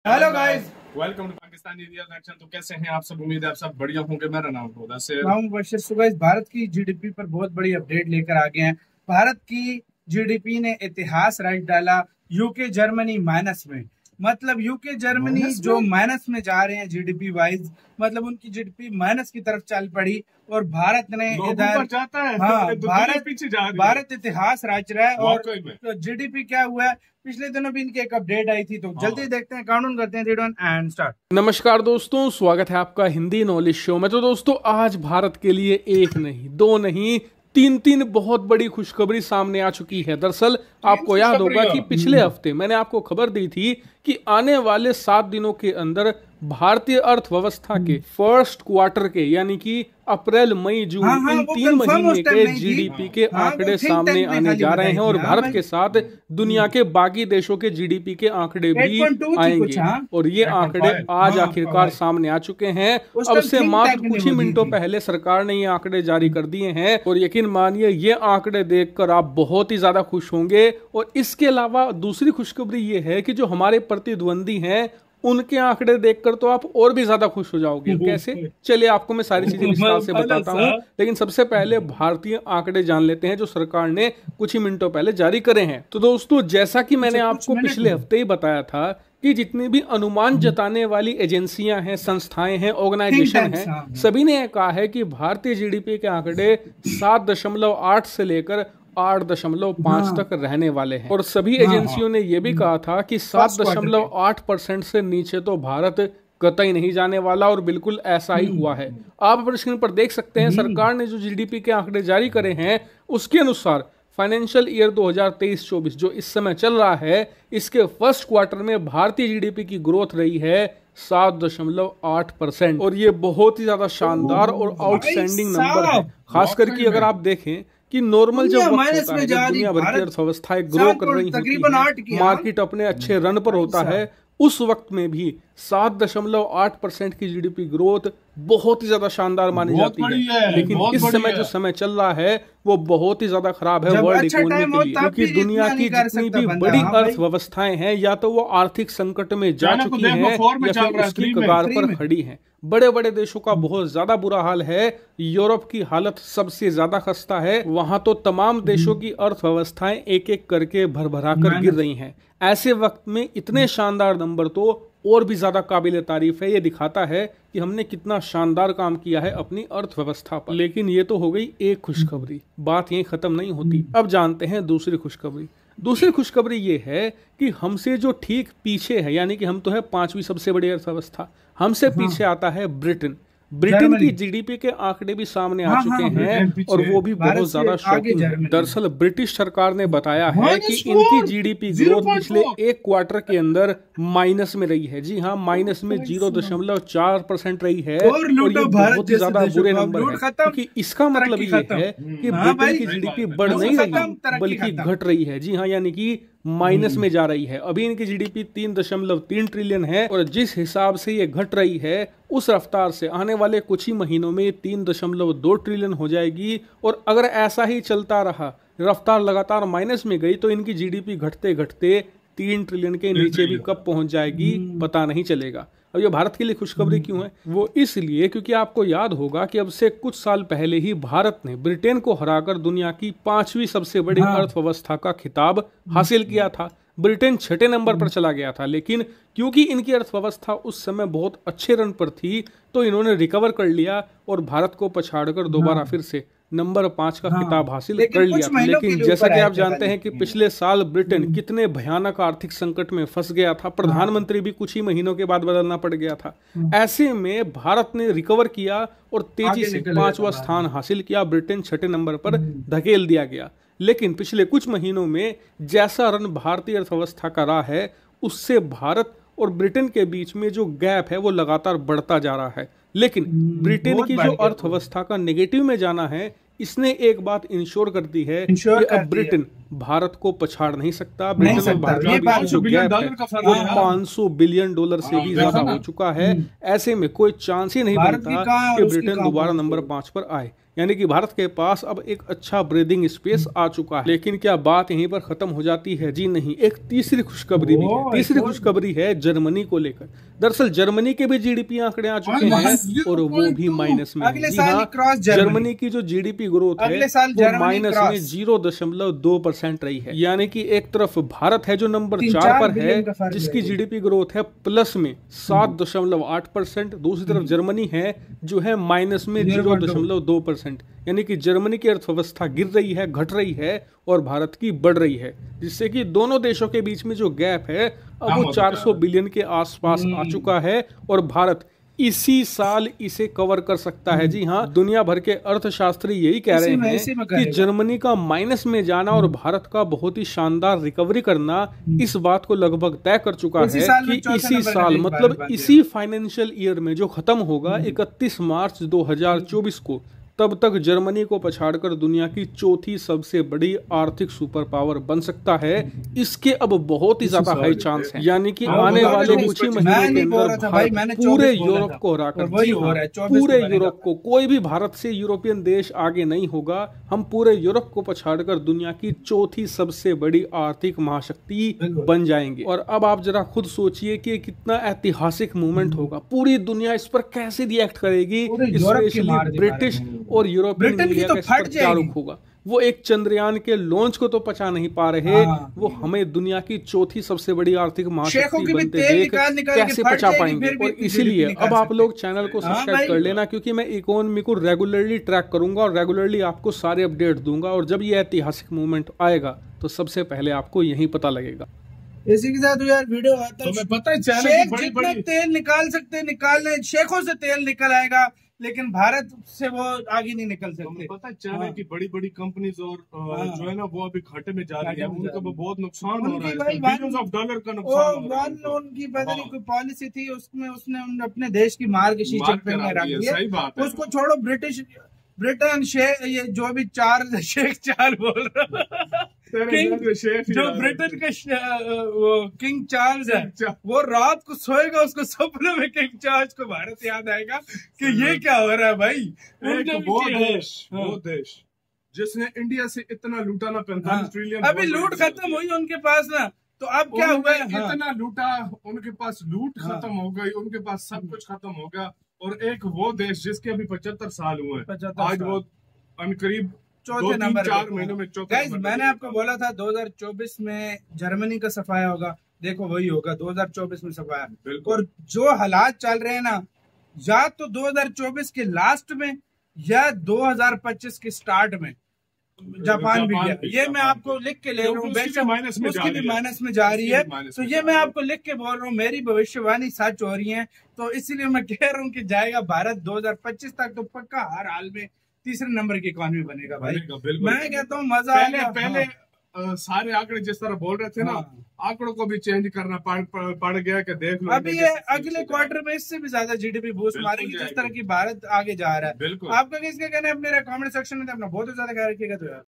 Hello guys, welcome to Pakistani real action. तो कैसे हैं आप सब? उम्मीद है आप सब बढ़िया होंगे। मेरा नाम मुदस्सिर। मैं हूं बशीर। सो गाइस, भारत की जीडीपी पर बहुत बड़ी अपडेट लेकर आ गए हैं। भारत की जीडीपी ने इतिहास रच डाला। यूके जर्मनी माइनस में, मतलब यूके जर्मनी जो माइनस में जा रहे हैं जीडीपी वाइज, मतलब उनकी जीडीपी माइनस की तरफ चल पड़ी और भारत ने इधर जाता है। हाँ, तो भारत पीछे जा रही है। भारत इतिहास रच रहा है। और वाकई में। तो जीडीपी क्या हुआ है, पिछले दिनों भी इनकी एक अपडेट आई थी, तो जल्दी देखते हैं, काउंट करते हैं 3 2 1 एंड स्टार्ट। नमस्कार दोस्तों, स्वागत है आपका हिंदी नॉलेज शो में। तो दोस्तों, आज भारत के लिए एक नहीं, दो नहीं, तीन बहुत बड़ी खुशखबरी सामने आ चुकी है। दरअसल आपको याद होगा कि पिछले हफ्ते मैंने आपको खबर दी थी कि आने वाले 7 दिनों के अंदर भारतीय अर्थव्यवस्था के फर्स्ट क्वार्टर के, यानी कि अप्रैल मई जून, इन 3 महीने के जीडीपी के आंकड़े सामने आने जा रहे हैं। और भारत के साथ दुनिया के बाकी देशों के जीडीपी के आंकड़े भी आएंगे। और ये आंकड़े आज आखिरकार सामने आ चुके हैं। अब से मात्र कुछ ही मिनटों पहले सरकार ने ये आंकड़े जारी कर दिए हैं। और यकीन मानिए, ये आंकड़े देखकर आप बहुत ही ज्यादा खुश होंगे। और इसके अलावा दूसरी खुशखबरी ये है कि जो हमारे प्रतिद्वंदी हैं, उनके आंकड़े देखकर तो आप और भी ज्यादा खुश हो जाओगे। कैसे? चलिए आपको मैं सारी चीजें विस्तार से बताता हूं, लेकिन सबसे पहले भारतीय आंकड़े जान लेते हैं जो सरकार ने कुछ ही मिनटों पहले जारी करे हैं। तो दोस्तों, जैसा कि मैंने आपको पिछले हफ्ते ही बताया था कि जितनी भी अनुमान जताने वाली एजेंसियां हैं, संस्थाएं हैं, ऑर्गेनाइजेशन हैं, सभी ने कहा है कि भारतीय जीडीपी के आंकड़े 7.8 से लेकर 8.5 तक रहने वाले हैं। और सभी एजेंसियों ने यह भी कहा था कि 7.8% से नीचे तो भारत कतई नहीं जाने वाला। और बिल्कुल ऐसा ही हुआ है। आप अपनी स्क्रीन पर देख सकते हैं, सरकार ने जो जीडीपी के आंकड़े जारी करे हैं, उसके अनुसार फाइनेंशियल ईयर 2023-24 जो इस समय चल रहा है, इसके फर्स्ट क्वार्टर में भारतीय जीडीपी की ग्रोथ रही है 7.8%। और ये बहुत ही ज्यादा शानदार और आउटस्टैंडिंग नंबर है। खास करके अगर आप देखें कि नॉर्मल जब वक्त होता है, जब दुनिया भर की अर्थव्यवस्थाएं ग्रो कर रही होती है, मार्केट अपने अच्छे रन पर होता है, उस वक्त में भी 7.8% की जीडीपी ग्रोथ बहुत ही ज्यादा शानदार मानी जाती है। लेकिन इस समय जो समय चल रहा है वो बहुत ही ज्यादा खराब है वर्ल्ड इकोनॉमी के लिए, क्योंकि दुनिया की जितनी भी बड़ी अर्थव्यवस्थाएं हैं, या तो वो आर्थिक संकट में जा चुकी हैं या फिर उसकी कगार पर खड़ी हैं। बड़े बड़े देशों का बहुत ज्यादा बुरा हाल है। यूरोप की हालत सबसे ज्यादा खस्ता है। वहां तो तमाम देशों की अर्थव्यवस्थाएं एक एक करके भरभरा कर गिर रही हैं। ऐसे वक्त में इतने शानदार नंबर तो और भी ज्यादा काबिल तारीफ है। ये दिखाता है कि हमने कितना शानदार काम किया है अपनी अर्थव्यवस्था पर। लेकिन ये तो हो गई एक खुशखबरी, बात यहीं खत्म नहीं होती। अब जानते हैं दूसरी खुशखबरी। दूसरी खुशखबरी ये है कि हमसे जो ठीक पीछे है, यानी कि हम तो है 5वीं सबसे बड़ी अर्थव्यवस्था, हमसे पीछे आता है ब्रिटेन। ब्रिटेन की जीडीपी के आंकड़े भी सामने आ चुके हैं और वो भी बहुत ज्यादा शॉकिंग है। दरअसल ब्रिटिश सरकार ने बताया है कि इनकी जीडीपी ग्रोथ पिछले एक क्वार्टर के अंदर माइनस में रही है। जी हाँ, माइनस में 0.4% रही है। और ये बहुत ही ज्यादा बुरे नंबर है, क्योंकि इसका मतलब ये है कि ब्रिटेन की जीडीपी बढ़ नहीं रही बल्कि घट रही है। जी हाँ, यानी कि माइनस में जा रही है। अभी इनकी जीडीपी 3.3 ट्रिलियन है और जिस हिसाब से ये घट रही है, उस रफ्तार से आने वाले कुछ ही महीनों में 3.2 ट्रिलियन हो जाएगी। और अगर ऐसा ही चलता रहा, रफ्तार लगातार माइनस में गई, तो इनकी जीडीपी घटते घटते 3 ट्रिलियन के नीचे भी कब पहुंच जाएगी पता नहीं चलेगा। अब ये भारत के लिए खुशखबरी क्यों है? वो इसलिए क्योंकि आपको याद होगा कि अब से कुछ साल पहले ही भारत ने ब्रिटेन को हराकर दुनिया की 5वीं सबसे बड़ी अर्थव्यवस्था का खिताब हासिल किया था। ब्रिटेन 6ठे नंबर पर चला गया था, लेकिन क्योंकि इनकी अर्थव्यवस्था उस समय बहुत अच्छे रन पर थी, तो इन्होंने रिकवर कर लिया और भारत को पछाड़कर दोबारा फिर से नंबर 5 का खिताब हासिल कर लिया था। लेकिन जैसा कि आप जानते हैं कि पिछले साल ब्रिटेन कितने भयानक आर्थिक संकट में फंस गया था, प्रधानमंत्री भी कुछ ही महीनों के बाद बदलना पड़ गया था। ऐसे में भारत ने रिकवर किया और तेजी से 5वां स्थान हासिल किया। ब्रिटेन 6ठे नंबर पर धकेल दिया गया। लेकिन पिछले कुछ महीनों में जैसा रन भारतीय अर्थव्यवस्था का रहा है, उससे भारत और ब्रिटेन के बीच में जो गैप है वो लगातार बढ़ता जा रहा है। लेकिन ब्रिटेन की जो अर्थव्यवस्था का नेगेटिव में जाना है, इसने एक बात इंश्योर कर दी है कि अब ब्रिटेन भारत को पछाड़ नहीं सकता। ब्रिटेन और भारत के बीच जो गैप है वो $500 बिलियन से भी ज्यादा हो चुका है। ऐसे में कोई चांस ही नहीं बनता कि ब्रिटेन दोबारा नंबर 5 पर आए, यानी कि भारत के पास अब एक अच्छा ब्रीदिंग स्पेस आ चुका है। लेकिन क्या बात यहीं पर खत्म हो जाती है? जी नहीं, एक तीसरी खुशखबरी भी है। तीसरी खुशखबरी है जर्मनी को लेकर। दरअसल जर्मनी के भी जीडीपी आंकड़े आ चुके हैं और वो भी माइनस में। जी हाँ, जर्मनी की जो जीडीपी ग्रोथ है वो माइनस में 0.2% रही है। यानी कि एक तरफ भारत है जो नंबर 4 पर है जिसकी जीडीपी ग्रोथ है प्लस में 7.8%, दूसरी तरफ जर्मनी है जो है माइनस में 0.2%। यानी कि जर्मनी की अर्थव्यवस्था गिर रही है, घट रही है और भारत की बढ़ रही है, जिससे कि दोनों देशों के बीच में जो गैप है अब वो 400 बिलियन के आसपास आ चुका है और भारत इसी साल इसे कवर कर सकता है। जी हाँ, दुनिया भर के अर्थशास्त्री यही कह रहे हैं कि जर्मनी का माइनस में जाना और भारत का बहुत ही शानदार रिकवरी करना इस बात को लगभग तय कर चुका है कि इसी साल मतलब इसी फाइनेंशियल ईयर में जो खत्म होगा 31 मार्च 2024 को, तब तक जर्मनी को पछाड़कर दुनिया की चौथी सबसे बड़ी आर्थिक सुपर पावर बन सकता है। इसके अब बहुत ही ज्यादा हाई चांस है, यानी कि आने वाले कुछ ही महीनों के अंदर भारत पूरे यूरोप को हराकर, पूरे यूरोप को, कोई भी भारत से यूरोपियन देश आगे नहीं होगा। हम पूरे यूरोप को पछाड़कर दुनिया की चौथी सबसे बड़ी आर्थिक महाशक्ति बन जाएंगे। और अब आप जरा खुद सोचिए कि कितना ऐतिहासिक मूवमेंट होगा, पूरी दुनिया इस पर कैसे रिएक्ट करेगी, स्पेशली ब्रिटिश और यूरोपियन मीडिया का इस पर क्या रुख होगा। वो एक चंद्रयान के लॉन्च को तो पचा नहीं पा रहे, वो हमें दुनिया की चौथी सबसे बड़ी आर्थिक महाशक्ति बनते देख कैसे पचा पाएंगे। और इसीलिए अब आप लोग चैनल को सब्सक्राइब कर लेना, क्योंकि मैं इकोनॉमी को रेगुलरली ट्रैक करूंगा और रेगुलरली आपको सारे अपडेट दूंगा। और जब ये ऐतिहासिक मूवमेंट आएगा तो सबसे पहले आपको यही पता लगेगा। इसी के साथ यार वीडियो आता है, पता है शेख जितना तेल निकाल सकते निकाल लें, शेखों से तेल निकल आएगा, लेकिन भारत से वो आगे नहीं निकल सकते। पता है चाइना की बड़ी बड़ी कंपनीज और जो है ना वो अभी घाटे में जा रही है, उनको बहुत नुकसान हो रहा है, बिलियंस ऑफ डॉलर का नुकसान। उनकी पता नहीं कोई पॉलिसी थी, उसमें उसने अपने देश की मार के शीशे पे रख दिया। सही बात है, उसको छोड़ो। ब्रिटेन शेख, जो भी शेख चार्ल्स बोल रहा जो ब्रिटेन का वो किंग चार्ल्स है, वो रात को सोएगा, उसको सपने में किंग चार्ल्स को भारत याद आएगा कि ये क्या हो रहा है भाई। वो देश जिसने इंडिया से इतना लूटा ना 45 ट्रिलियन, अभी लूट खत्म हुई उनके पास ना, तो अब क्या हुआ? इतना लूटा, उनके पास लूट खत्म हो गई, उनके पास सब कुछ खत्म हो गया। और एक वो देश जिसके अभी 75 साल हुए, आज वो अनकरीब चौथे नंबर 4 महीनों में चौथे। मैंने आपको बोला था 2024 में जर्मनी का सफाया होगा, देखो वही होगा 2024 में सफाया। और जो हालात चल रहे हैं ना, या तो 2024 के लास्ट में या 2025 के स्टार्ट में जापान भी गया। ये मैं आपको लिख के ले रहा हूँ, उसकी भी माइनस में जा रही है। तो ये मैं आपको लिख के बोल रहा हूँ, मेरी भविष्यवाणी सच हो रही है, तो इसीलिए मैं कह रहा हूँ कि जाएगा भारत 2025 तक तो पक्का हर हाल में तीसरे नंबर की इकोनॉमी बनेगा भाई। मैं कहता हूँ मजा पहले सारे आंकड़े जिस तरह बोल रहे थे ना, आंकड़ों को भी चेंज करना पड़ गया कि देख लो अभी ये अगले क्वार्टर में इससे भी ज्यादा जीडीपी बूस्ट मारेगी जिस तरह की भारत आगे जा रहा है। आपका किसका कहना है अपने कमेंट सेक्शन में अपना बहुत ज्यादा ख्याल रखिएगा। तो यार